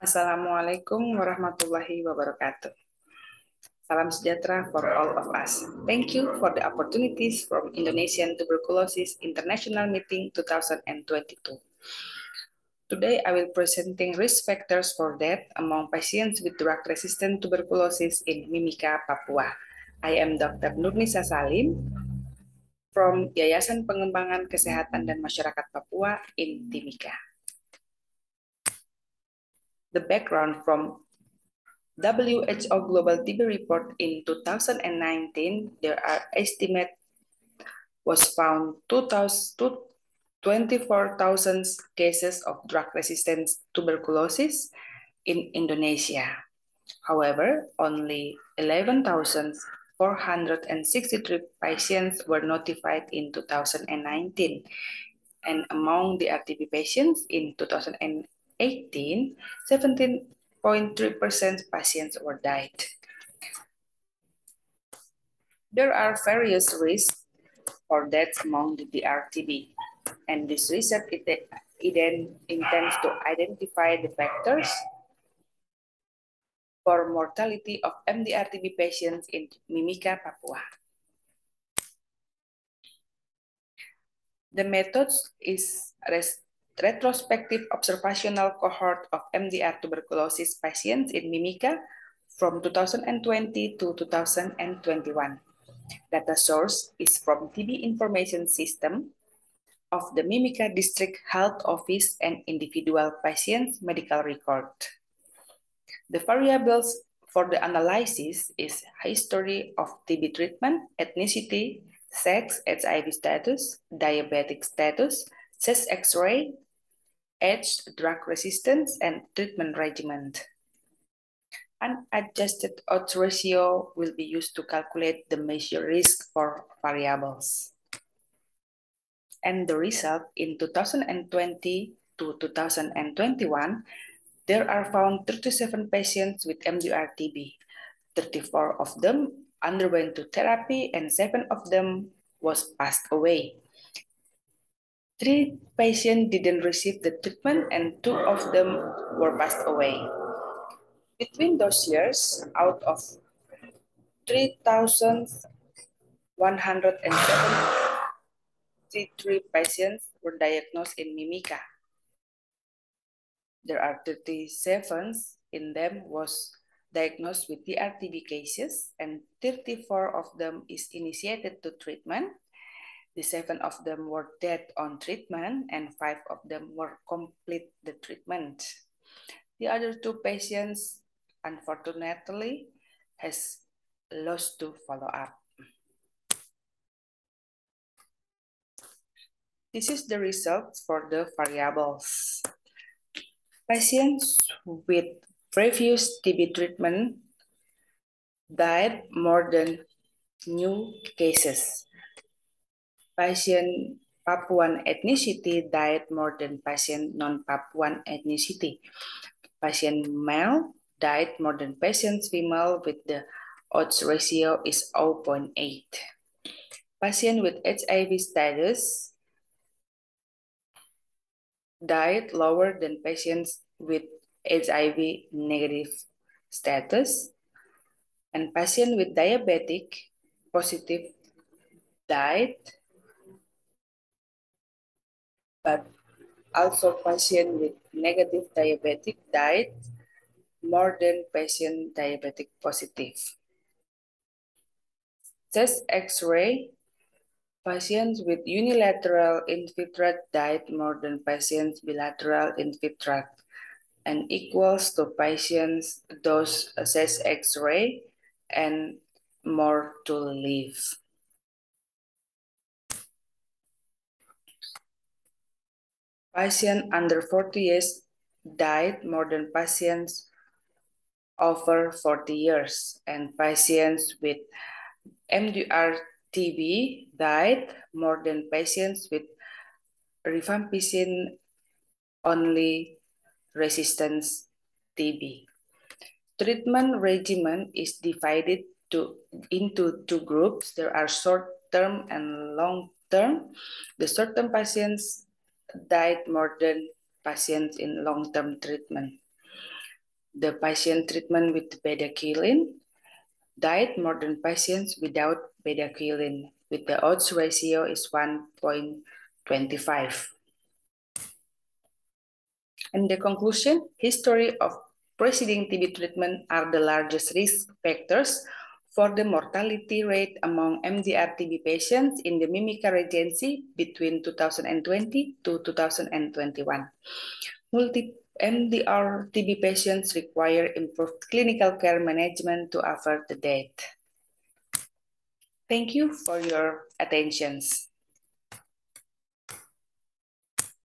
Assalamualaikum warahmatullahi wabarakatuh. Salam sejahtera for all of us. Thank you for the opportunities from Indonesian Tuberculosis International Meeting 2022. Today, I will presenting risk factors for death among patients with drug-resistant tuberculosis in Mimika, Papua. I am Dr. Nurnisa Salim from Yayasan Pengembangan Kesehatan dan Masyarakat Papua in Timika. The background from WHO Global TB Report in 2019, there are estimate was found 24,000 cases of drug-resistant tuberculosis in Indonesia. However, only 11,463 patients were notified in 2019, and among the RTB patients in 2018, 17.3% patients were died. There are various risks for death among the DRTB, and this research intends to identify the factors for mortality of MDR TB patients in Mimika, Papua. The methods is retrospective observational cohort of MDR tuberculosis patients in Mimika from 2020 to 2021. Data source is from TB Information System of the Mimika District Health Office and individual patients' medical record. The variables for the analysis is history of TB treatment, ethnicity, sex, HIV status, diabetic status, chest X-ray, age, drug resistance, and treatment regimen. Unadjusted odds ratio will be used to calculate the measure risk for variables. And the result in 2020 to 2021, there are found 37 patients with MDR TB. 34 of them underwent to therapy and 7 of them was passed away. 3 patients didn't receive the treatment and 2 of them were passed away. Between those years, out of 3,173 patients were diagnosed in Mimika. There are 37 in them was diagnosed with DRTB cases, and 34 of them is initiated to treatment. The 7 of them were dead on treatment, and 5 of them were complete the treatment. The other 2 patients, unfortunately, has lost to follow-up. This is the results for the variables. Patients with previous TB treatment died more than new cases. Patient Papuan ethnicity died more than patient non-Papuan ethnicity. Patient male died more than patients female with the odds ratio is 0.8. Patient with HIV status died lower than patients with HIV negative status, and patient with diabetic positive died, but also patient with negative diabetic died more than patient diabetic positive. Chest X-ray, patients with unilateral infiltrate died more than patients bilateral infiltrate, and equals to patients dose chest X-ray and more to live. Patients under 40 years died more than patients over 40 years, and patients with MDR TB died more than patients with rifampicin only resistance TB. Treatment regimen is divided into 2 groups. There are short-term and long-term. The short-term patients died more than patients in long-term treatment. The patient treatment with bedaquiline died more than patients without bedaquiline, with the odds ratio is 1.25. In the conclusion, history of preceding TB treatment are the largest risk factors for the mortality rate among MDR TB patients in the Mimika Regency between 2020 to 2021. MDR TB patients require improved clinical care management to avert the death. Thank you for your attention.